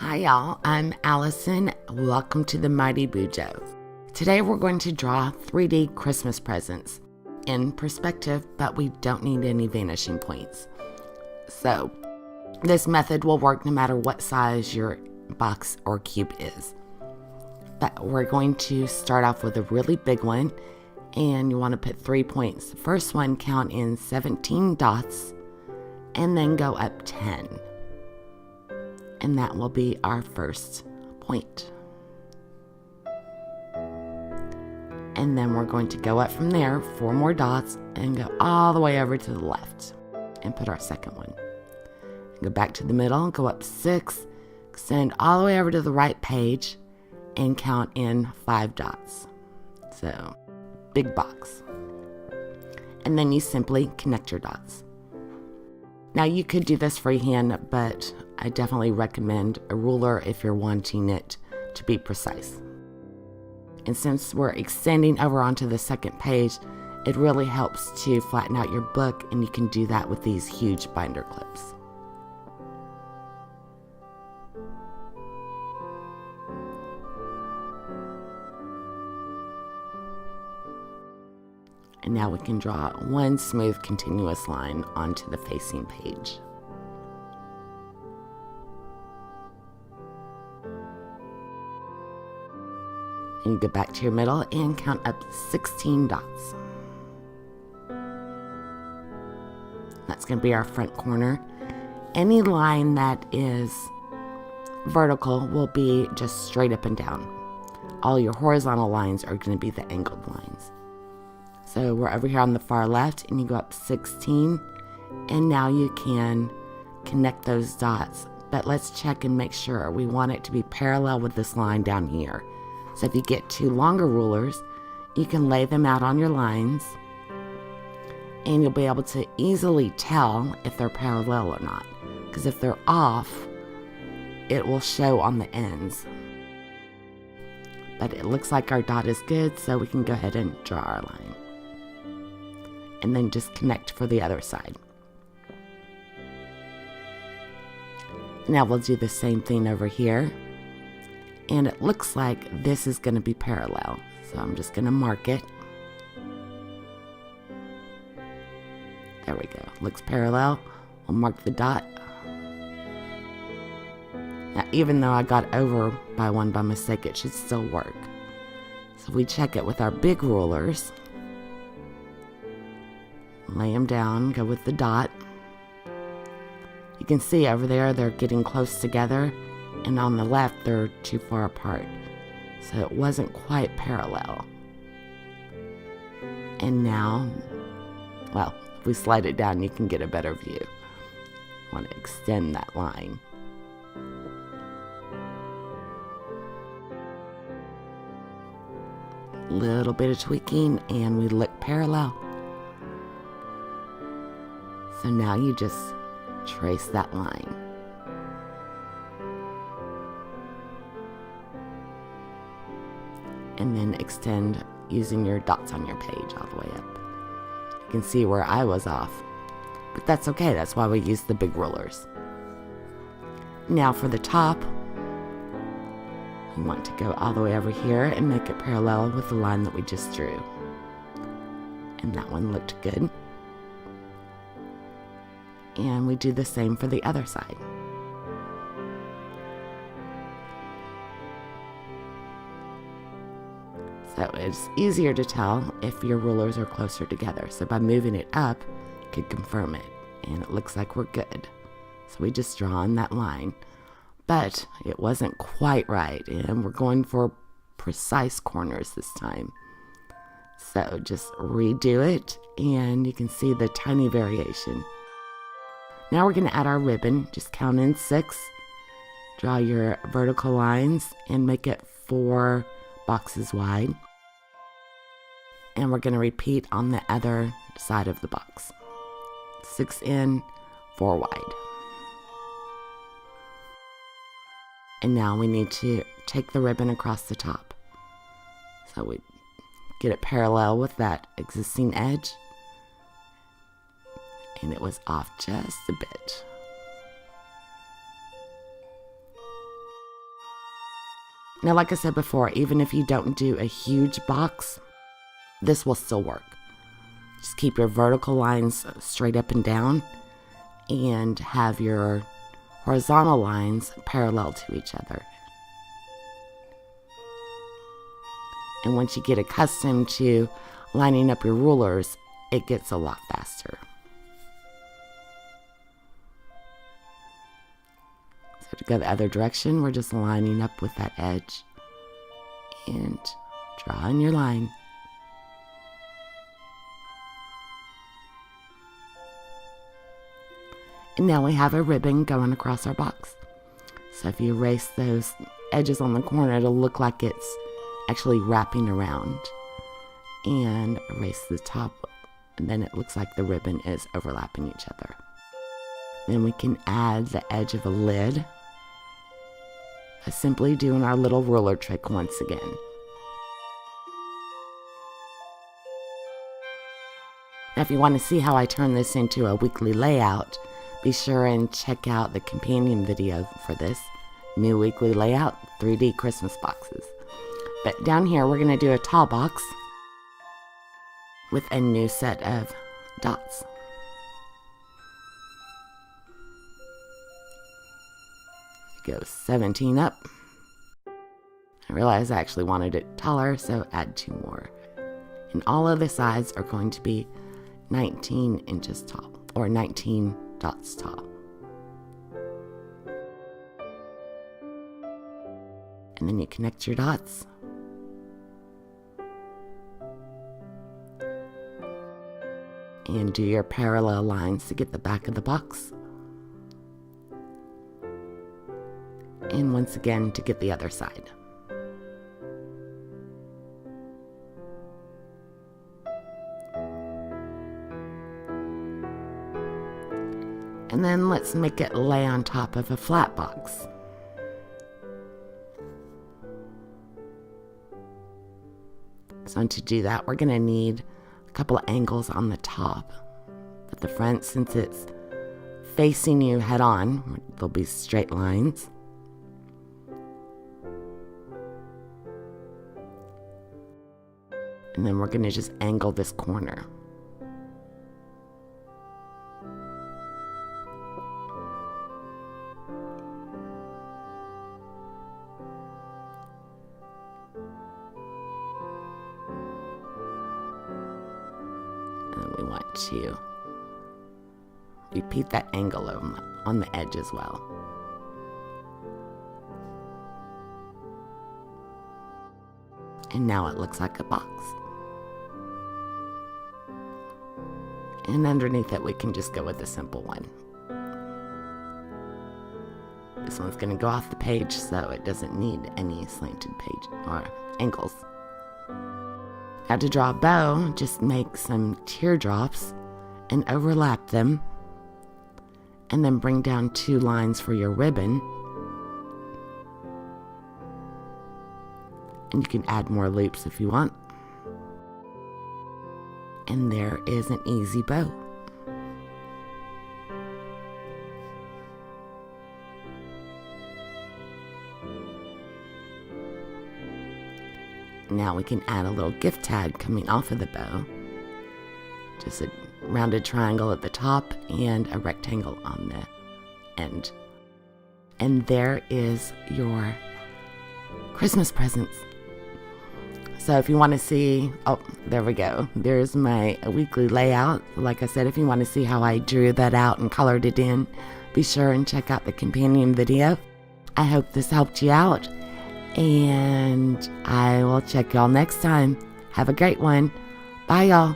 Hi y'all, I'm Allison. Welcome to the Mighty Bujo. Today we're going to draw 3D Christmas presents in perspective, but we don't need any vanishing points. So this method will work no matter what size your box or cube is. But we're going to start off with a really big one, and you want to put 3 points. The first one, count in 17 dots and then go up 10. And that will be our first point. And then we're going to go up from there, 4 more dots, and go all the way over to the left and put our second one. Go back to the middle, go up 6, extend all the way over to the right page, and count in 5 dots. So, big box. And then you simply connect your dots. Now you could do this freehand, but I definitely recommend a ruler if you're wanting it to be precise. And since we're extending over onto the second page, it really helps to flatten out your book, and you can do that with these huge binder clips. And now we can draw one smooth continuous line onto the facing page. And you go back to your middle and count up 16 dots. That's going to be our front corner. Any line that is vertical will be just straight up and down. All your horizontal lines are going to be the angled lines. So we're over here on the far left, and you go up 16, and now you can connect those dots. But let's check and make sure we want it to be parallel with this line down here. So if you get 2 longer rulers, you can lay them out on your lines, and you'll be able to easily tell if they're parallel or not. Because if they're off, it will show on the ends. But it looks like our dot is good, so we can go ahead and draw our line. And then just connect for the other side. Now we'll do the same thing over here. And it looks like this is going to be parallel. So I'm just going to mark it. There we go. Looks parallel. We'll mark the dot. Now, even though I got over by one by mistake, it should still work. So we check it with our big rulers. Lay them down, go with the dot. You can see over there they're getting close together, and on the left they're too far apart. So it wasn't quite parallel. And now, well, if we slide it down, you can get a better view. Want to extend that line. Little bit of tweaking, and we look parallel. So now you just trace that line. And then extend using your dots on your page all the way up. You can see where I was off, but that's okay. That's why we use the big rulers. Now for the top, we want to go all the way over here and make it parallel with the line that we just drew. And that one looked good. And we do the same for the other side. So it's easier to tell if your rulers are closer together. So by moving it up, you can confirm it. And it looks like we're good. So we just draw on that line. But it wasn't quite right. And we're going for precise corners this time. So just redo it, and you can see the tiny variation. Now we're going to add our ribbon. Just count in 6. Draw your vertical lines and make it 4 boxes wide. And we're going to repeat on the other side of the box. 6 in, 4 wide. And now we need to take the ribbon across the top. So we get it parallel with that existing edge. And it was off just a bit. Now, like I said before, even if you don't do a huge box, this will still work. Just keep your vertical lines straight up and down and have your horizontal lines parallel to each other. And once you get accustomed to lining up your rulers, it gets a lot faster. So to go the other direction, we're just lining up with that edge and drawing your line. And now we have a ribbon going across our box. So if you erase those edges on the corner, it'll look like it's actually wrapping around. And erase the top, and then it looks like the ribbon is overlapping each other. Then we can add the edge of a lid by simply doing our little ruler trick once again. Now, if you want to see how I turn this into a weekly layout, be sure and check out the companion video for this new weekly layout, 3D Christmas boxes. But down here, we're going to do a tall box with a new set of dots. Go 17 up. I realized I actually wanted it taller, so add 2 more. And all of the sides are going to be 19 inches tall, or 19 dots tall. And then you connect your dots. And do your parallel lines to get the back of the box. And once again to get the other side. And then let's make it lay on top of a flat box. So to do that, we're going to need a couple of angles on the top. At the front, since it's facing you head on, there'll be straight lines. And then we're going to just angle this corner. And we want to repeat that angle on the edge as well. And now it looks like a box. And underneath it, we can just go with a simple one. This one's going to go off the page, so it doesn't need any slanted page or angles. Now to draw a bow, just make some teardrops and overlap them. And then bring down 2 lines for your ribbon. And you can add more loops if you want. And there is an easy bow. Now we can add a little gift tag coming off of the bow. Just a rounded triangle at the top and a rectangle on the end. And there is your Christmas presents. So if you want to see, oh, there we go. There's my weekly layout. Like I said, if you want to see how I drew that out and colored it in, be sure and check out the companion video. I hope this helped you out, and I will check y'all next time. Have a great one. Bye, y'all.